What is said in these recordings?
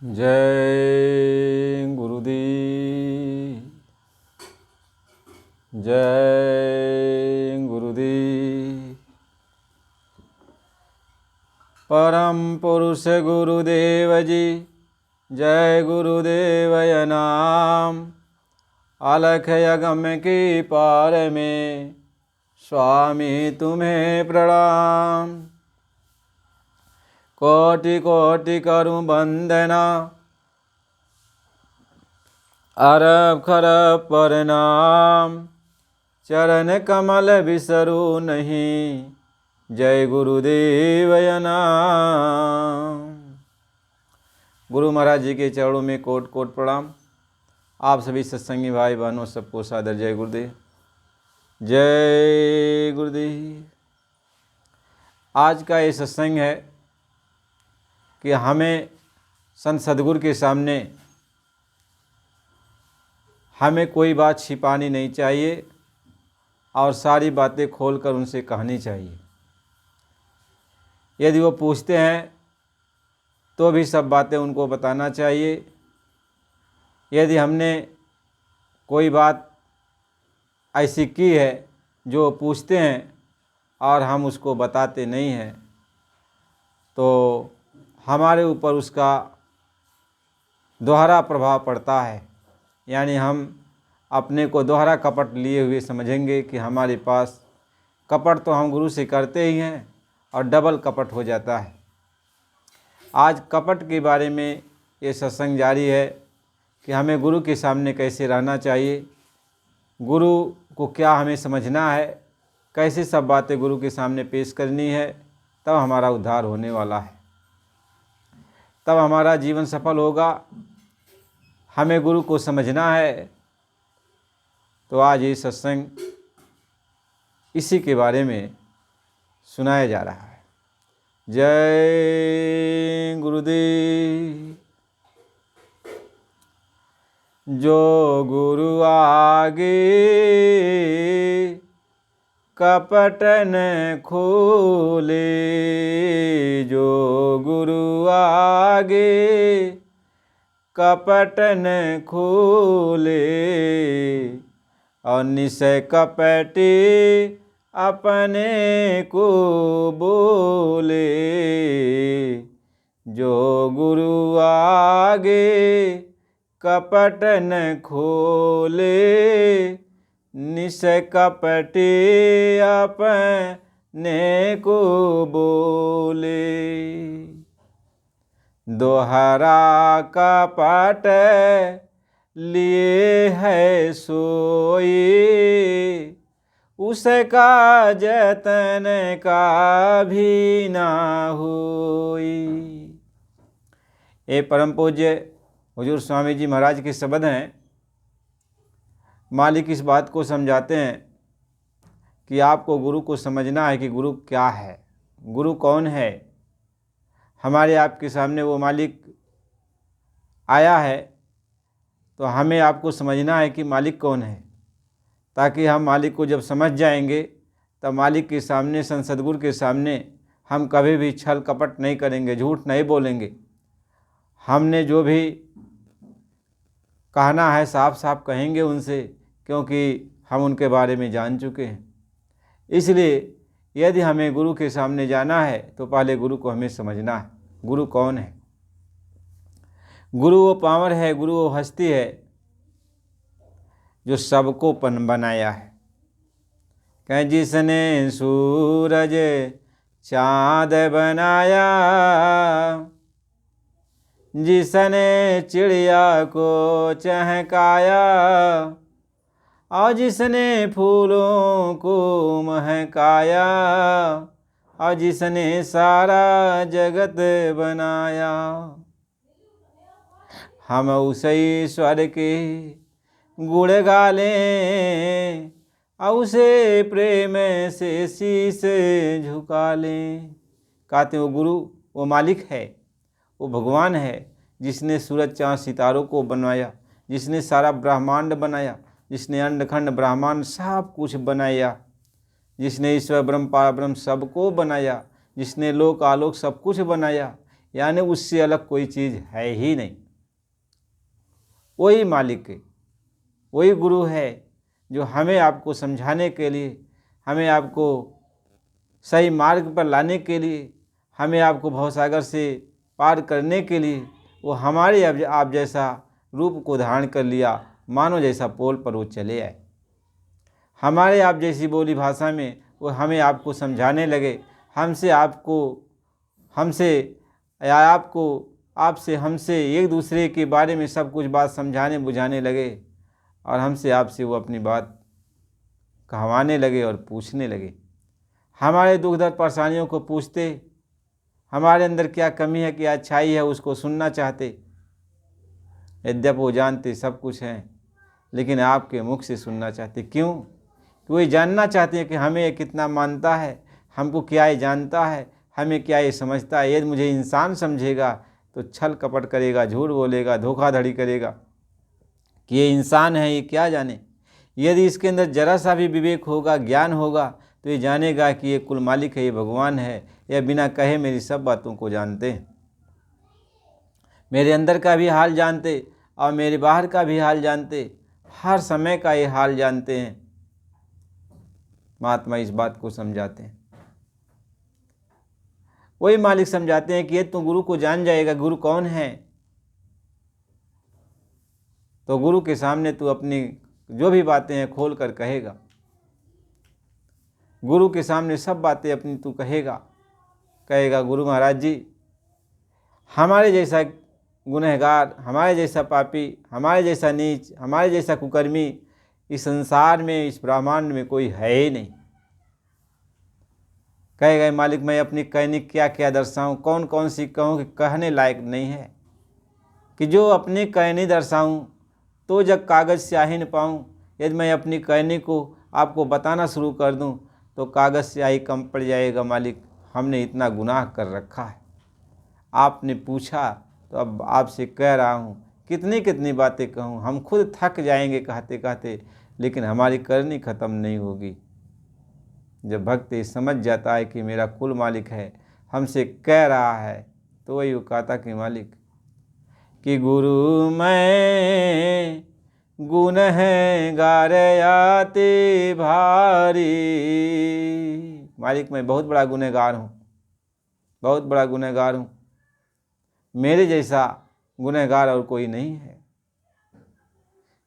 जय गुरुदेव, जय गुरुदेव। परम पुरुष गुरुदेव जी, जय गुरुदेवय नाम। अलख यगम की पार में स्वामी तुम्हें प्रणाम। कोटि कोटि करूं वंदना, अरब खरब प्रणाम। चरण कमल बिसरू नहीं, जय गुरुदेवय नाम। गुरु महाराज जी के चरणों में कोट कोट प्रणाम। आप सभी सत्संगी भाई बहनों सबको सादर जय गुरुदेव, जय गुरुदेव। आज का ये सत्संग है कि हमें संत सद्गुरु के सामने हमें कोई बात छिपानी नहीं चाहिए और सारी बातें खोलकर उनसे कहनी चाहिए। यदि वो पूछते हैं तो भी सब बातें उनको बताना चाहिए। यदि हमने कोई बात ऐसी की है जो पूछते हैं और हम उसको बताते नहीं हैं तो हमारे ऊपर उसका दोहरा प्रभाव पड़ता है। यानी हम अपने को दोहरा कपट लिए हुए समझेंगे कि हमारे पास कपट तो हम गुरु से करते ही हैं और डबल कपट हो जाता है। आज कपट के बारे में ये सत्संग जारी है कि हमें गुरु के सामने कैसे रहना चाहिए, गुरु को क्या हमें समझना है, कैसे सब बातें गुरु के सामने पेश करनी है, तब हमारा उद्धार होने वाला है, तब हमारा जीवन सफल होगा। हमें गुरु को समझना है। तो आज ये सत्संग इसी के बारे में सुनाया जा रहा है। जय गुरुदेव। जो गुरु आगे कपट न खोले, जो गुरु आगे कपट न खोले, और निश्चय कपटी अपने को बोले। जो गुरु आगे कपट न खोले, निश्चय कपटी अपने को बोले। दोहरा कपट लिए है सोई, उसका जतन का भी ना होई। ये परम पूज्य हुजूर स्वामी जी महाराज के शब्द हैं। मालिक इस बात को समझाते हैं कि आपको गुरु को समझना है कि गुरु क्या है, गुरु कौन है। हमारे आपके सामने वो मालिक आया है तो हमें आपको समझना है कि मालिक कौन है, ताकि हम मालिक को जब समझ जाएंगे तब मालिक के सामने, संत सद्गुरु के सामने हम कभी भी छल कपट नहीं करेंगे, झूठ नहीं बोलेंगे। हमने जो भी कहना है साफ साफ कहेंगे उनसे, क्योंकि हम उनके बारे में जान चुके हैं। इसलिए यदि हमें गुरु के सामने जाना है तो पहले गुरु को हमें समझना है। गुरु कौन है? गुरु वो पावर है, गुरु वो हस्ती है जो सबको बनाया है। कहीं जिसने सूरज चाँद बनाया, जिसने चिड़िया को चहकाया, और जिसने फूलों को महकाया, और जिसने सारा जगत बनाया। हम उस ईश्वर के गुण गा लें और उसे प्रेम से शीश झुका लें। कहते वो गुरु वो मालिक है, वो भगवान है जिसने सूरज चाँद सितारों को बनवाया, जिसने सारा ब्रह्मांड बनाया, जिसने अंडखंड ब्रह्मांड सब कुछ बनाया, जिसने ईश्वर ब्रह्म पार ब्रह्म सबको बनाया, जिसने लोक आलोक सब कुछ बनाया। यानी उससे अलग कोई चीज़ है ही नहीं। वही मालिक है, वही गुरु है जो हमें आपको समझाने के लिए, हमें आपको सही मार्ग पर लाने के लिए, हमें आपको भवसागर से पार करने के लिए वो हमारे आप जैसा रूप को धारण कर लिया, मानो जैसा पोल पर वो चले आए। हमारे आप जैसी बोली भाषा में वो हमें आपको समझाने लगे, आपसे हमसे एक दूसरे के बारे में सब कुछ बात समझाने बुझाने लगे, और हमसे आपसे वो अपनी बात कहवाने लगे और पूछने लगे। हमारे दुख दर्द परेशानियों को पूछते, हमारे अंदर क्या कमी है, क्या अच्छाई है, उसको सुनना चाहते। यद्यप वो जानते सब कुछ हैं, लेकिन आपके मुख से सुनना चाहते। क्यों? कि वो जानना चाहते हैं कि हमें ये कितना मानता है, हमको क्या ये जानता है, हमें क्या ये समझता है। यदि मुझे इंसान समझेगा तो छल कपट करेगा, झूठ बोलेगा, धोखाधड़ी करेगा कि ये इंसान है, ये क्या जाने। यदि इसके अंदर जरा सा भी विवेक होगा, ज्ञान होगा, तो ये जानेगा कि ये कुल मालिक है, ये भगवान है, यह बिना कहे मेरी सब बातों को जानते हैं, मेरे अंदर का भी हाल जानते और मेरे बाहर का भी हाल जानते, हर समय का ये हाल जानते हैं। महात्मा इस बात को समझाते हैं। वही मालिक समझाते हैं कि ये तू गुरु को जान जाएगा, गुरु कौन है, तो गुरु के सामने तू अपनी जो भी बातें हैं खोल कर कहेगा। गुरु के सामने सब बातें अपनी तू कहेगा गुरु महाराज जी, हमारे जैसा गुनहगार, हमारे जैसा पापी, हमारे जैसा नीच, हमारे जैसा कुकर्मी इस संसार में, इस ब्रह्मांड में कोई है ही नहीं। कहेगा मालिक मैं अपनी कहनी क्या क्या दर्शाऊं, कौन कौन सी कहूँ कि कहने लायक नहीं है, कि जो अपनी कहनी दर्शाऊं तो जब कागज़ स्याही न पाऊँ। यदि मैं अपनी कहनी को आपको बताना शुरू कर दूं तो कागज़ स्याही कम पड़ जाएगा। मालिक हमने इतना गुनाह कर रखा है, आपने पूछा तो अब आपसे कह रहा हूँ, कितनी कितनी बातें कहूँ, हम खुद थक जाएंगे कहते कहते, लेकिन हमारी करनी ख़त्म नहीं होगी। जब भक्त ये समझ जाता है कि मेरा कुल मालिक है, हमसे कह रहा है, तो वही वो कहता कि मालिक कि गुरु मैं गुनहगार आते भारी। मालिक मैं बहुत बड़ा गुनहगार हूँ, बहुत बड़ा गुनहगार हूँ, मेरे जैसा गुनहगार और कोई नहीं है।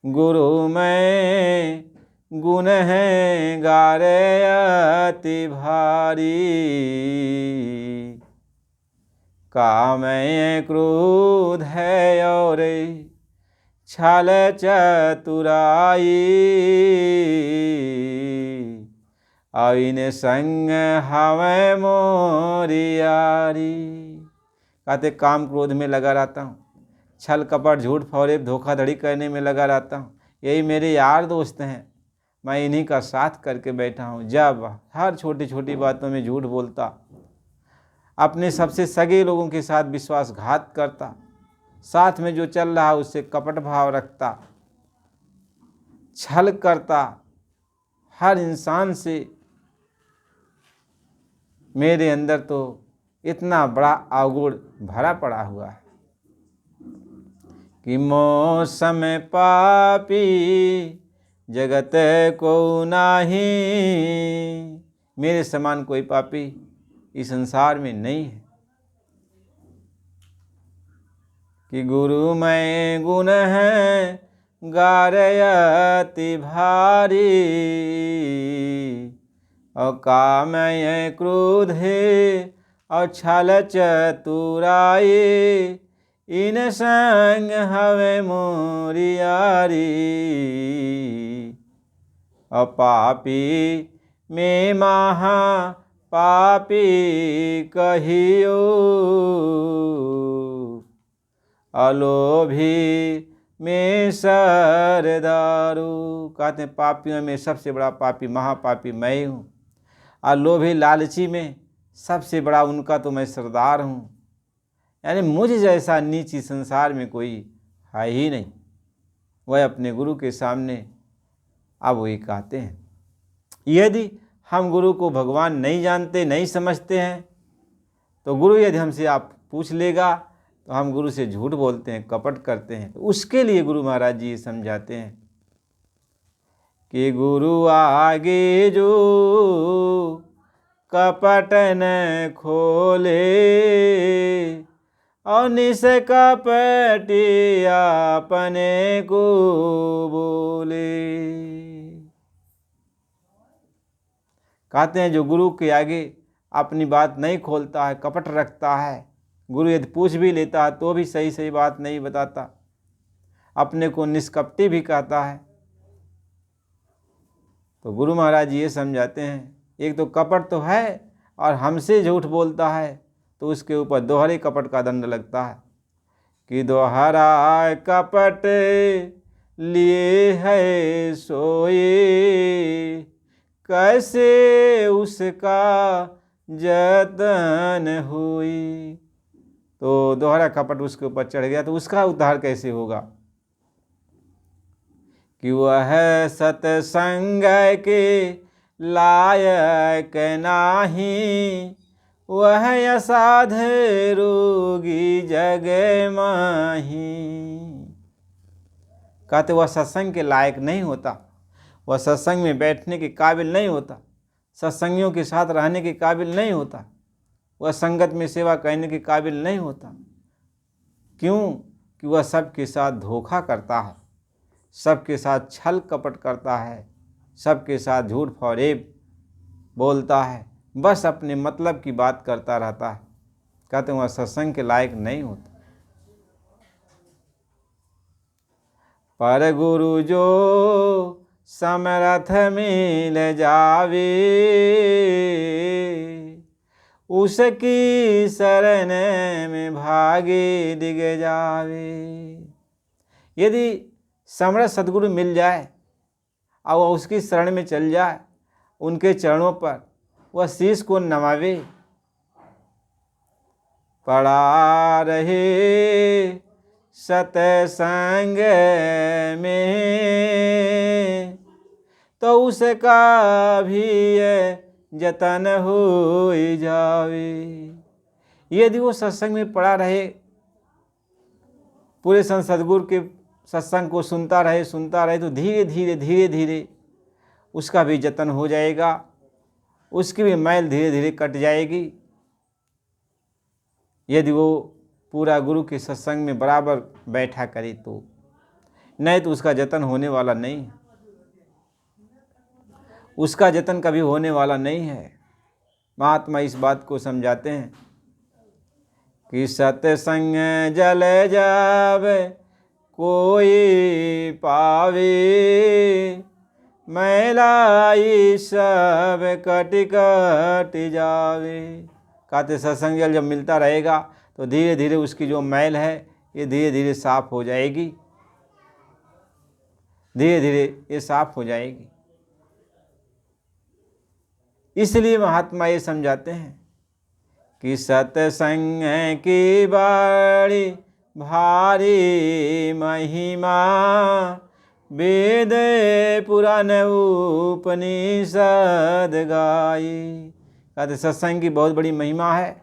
गुरु मैं गुनहगार अति भारी, काम क्रोध है और छल चतुराई, अविन संग हमें मोरियारी। कहते काम क्रोध में लगा रहता हूँ, छल कपट झूठ फरेब धोखाधड़ी करने में लगा रहता हूँ, यही मेरे यार दोस्त हैं, मैं इन्हीं का साथ करके बैठा हूँ। जब हर छोटी छोटी बातों में झूठ बोलता, अपने सबसे सगे लोगों के साथ विश्वासघात करता, साथ में जो चल रहा उससे कपट भाव रखता, छल करता हर इंसान से, मेरे अंदर तो इतना बड़ा अवगुण भरा पड़ा हुआ है कि मौसम पापी जगत को नाही, मेरे समान कोई पापी इस संसार में नहीं है। कि गुरु मैं गुण है गारयति भारी, और काम क्रोध है और छल चतुराई, इन संग हवे मोरियारी, और पापी में महा पापी कहियो, अलोभी में सरदारू। कहते हैं पापियों में सबसे बड़ा पापी महापापी मैं ही हूँ, और लोभी लालची में सबसे बड़ा उनका तो मैं सरदार हूँ। यानी मुझ जैसा नीच संसार में कोई है ही नहीं। वह अपने गुरु के सामने अब वही कहते हैं। यदि हम गुरु को भगवान नहीं जानते, नहीं समझते हैं, तो गुरु यदि हमसे आप पूछ लेगा तो हम गुरु से झूठ बोलते हैं, कपट करते हैं। तो उसके लिए गुरु महाराज जी समझाते हैं कि गुरु आगे जो कपट न खोले और निस कपटी अपने को बोले। कहते हैं जो गुरु के आगे अपनी बात नहीं खोलता है, कपट रखता है, गुरु यदि पूछ भी लेता है तो भी सही सही बात नहीं बताता, अपने को निष्कपटी भी कहता है, तो गुरु महाराज ये समझाते हैं एक तो कपट तो है और हमसे झूठ बोलता है तो उसके ऊपर दोहरे कपट का दंड लगता है कि दोहरा कपट लिए है सोए कैसे उसका जतन हुई। तो दोहरा कपट उसके ऊपर चढ़ गया तो उसका उद्धार कैसे होगा कि वह सत्संग के लायक नाही, वह असाध रोगी जग माही। कहते वह सत्संग के लायक नहीं होता, वह सत्संग में बैठने के काबिल नहीं होता, सत्संगियों के साथ रहने के काबिल नहीं होता, वह संगत में सेवा करने के काबिल नहीं होता। क्यों? कि वह सबके साथ धोखा करता है, सबके साथ छल कपट करता है, सबके साथ झूठ फरेब बोलता है, बस अपने मतलब की बात करता रहता है। कहते हैं वह सत्संग के लायक नहीं होता। पर गुरु जो समर्थ मिल जावे उसकी शरण में भागे डिग जावे। यदि समर्थ सद्गुरु मिल जाए और वह उसकी शरण में चल जाए, उनके चरणों पर वह शीश को नवावे, पड़ा रहे सत्संग में तो उसका भी जतन हो जावे। यदि वो सत्संग में पड़ा रहे, पूरे संत सद्गुरु के सत्संग को सुनता रहे तो धीरे धीरे उसका भी जतन हो जाएगा, उसकी भी मैल धीरे धीरे कट जाएगी। यदि वो पूरा गुरु के सत्संग में बराबर बैठा करे तो, नहीं तो उसका जतन होने वाला नहीं है, उसका जतन कभी होने वाला नहीं है। महात्मा इस बात को समझाते हैं कि सत्संग जल जब कोई पावे मैलाई सब कट कट जावे। कहते सत्संग जल जब मिलता रहेगा तो धीरे धीरे उसकी जो मैल है ये धीरे धीरे साफ हो जाएगी, धीरे धीरे ये साफ हो जाएगी। इसलिए महात्मा ये समझाते हैं कि सत्संग की बड़ी भारी महिमा वेद पुराण उपनिषद गाई। कहते सत्संग की बहुत बड़ी महिमा है।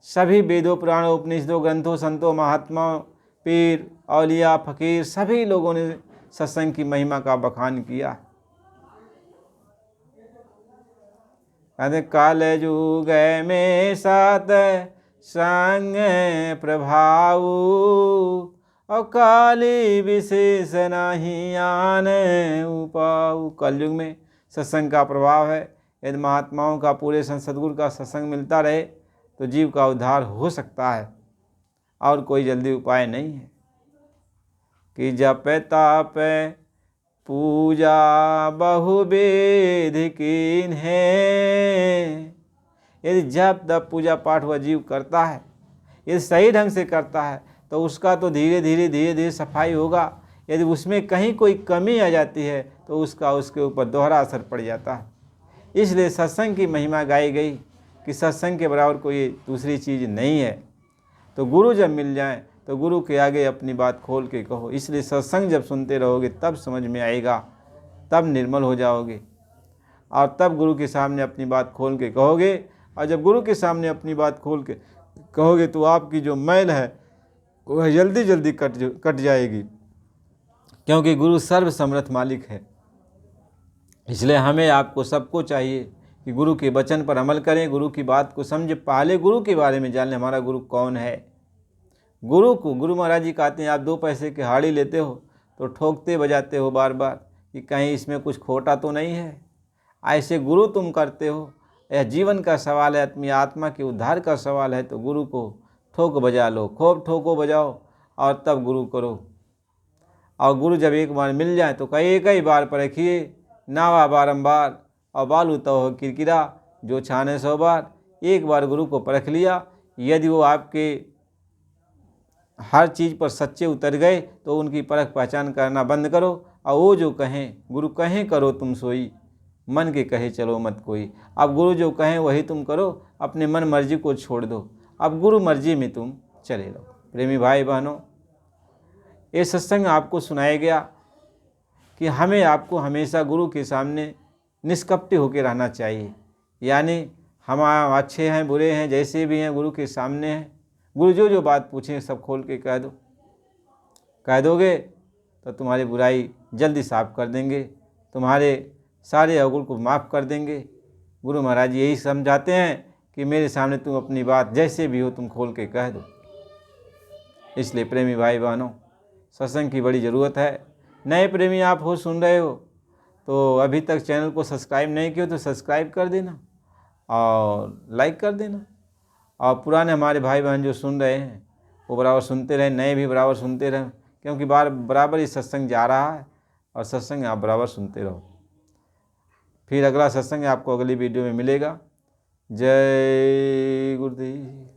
सभी वेदों पुराणों उपनिषदों ग्रंथों संतों महात्माओं पीर औलिया फकीर सभी लोगों ने सत्संग की महिमा का बखान किया। कहते काल युग में सत संग प्रभाव और काली विशेष नहीं आन उपाऊ। कलयुग में सत्संग का प्रभाव है। यदि महात्माओं का पूरे संत सद्गुरु का सत्संग मिलता रहे तो जीव का उद्धार हो सकता है और कोई जल्दी उपाय नहीं है। कि जप ताप पूजा बहुवेद कीन है। यदि जप तप पूजा पाठ वह जीव करता है, यदि सही ढंग से करता है तो उसका तो धीरे धीरे सफाई होगा। यदि उसमें कहीं कोई कमी आ जाती है तो उसका उसके ऊपर दोहरा असर पड़ जाता है। इसलिए सत्संग की महिमा गाई गई कि सत्संग के बराबर कोई दूसरी चीज़ नहीं है। तो गुरु जब मिल जाए तो गुरु के आगे अपनी बात खोल के कहो। इसलिए सत्संग जब सुनते रहोगे तब समझ में आएगा, तब निर्मल हो जाओगे और तब गुरु के सामने अपनी बात खोल के कहोगे। और जब गुरु के सामने अपनी बात खोल के कहोगे तो आपकी जो मैल है वह जल्दी जल्दी कट जाएगी, क्योंकि गुरु सर्व समर्थ मालिक है। इसलिए हमें आपको सबको चाहिए कि गुरु के वचन पर अमल करें, गुरु की बात को समझे, पहले गुरु के बारे में जान लें हमारा गुरु कौन है। गुरु महाराज जी कहते हैं आप 2 पैसे की हाड़ी लेते हो तो ठोकते बजाते हो बार बार कि कहीं इसमें कुछ खोटा तो नहीं है। ऐसे गुरु तुम करते हो, यह जीवन का सवाल है, अपनी आत्मा के उद्धार का सवाल है, तो गुरु को ठोक बजा लो, खूब ठोको बजाओ और तब गुरु करो। और गुरु जब एक बार मिल जाए तो कई बार परखिए, नावा बारंबार और बालू तो हो किरकिरा, जो छाने 100 बार। एक बार गुरु को परख लिया, यदि वो आपके हर चीज़ पर सच्चे उतर गए तो उनकी परख पहचान करना बंद करो, और वो जो कहें, गुरु कहें करो तुम सोई, मन के कहे चलो मत कोई। अब गुरु जो कहें वही तुम करो, अपने मन मर्जी को छोड़ दो, अब गुरु मर्जी में तुम चले रहो। प्रेमी भाई बहनों, ये सत्संग आपको सुनाया गया कि हमें आपको हमेशा गुरु के सामने निष्कपटी होकर रहना चाहिए, यानी हम अच्छे हैं बुरे हैं जैसे भी हैं गुरु के सामने हैं। गुरु जो बात पूछें सब खोल के कह दोगे तो तुम्हारी बुराई जल्दी साफ कर देंगे, तुम्हारे सारे अवगुण को माफ़ कर देंगे। गुरु महाराज यही समझाते हैं कि मेरे सामने तुम अपनी बात जैसे भी हो तुम खोल के कह दो। इसलिए प्रेमी भाई बहनों, सत्संग की बड़ी ज़रूरत है। नए प्रेमी आप हो, सुन रहे हो, तो अभी तक चैनल को सब्सक्राइब नहीं किया तो सब्सक्राइब कर देना और लाइक कर देना। और पुराने हमारे भाई बहन जो सुन रहे हैं वो बराबर सुनते रहें, नए भी बराबर सुनते रहें, क्योंकि बराबर ये सत्संग जा रहा है और सत्संग आप बराबर सुनते रहो। फिर अगला सत्संग आपको अगली वीडियो में मिलेगा। जय गुरुदेव।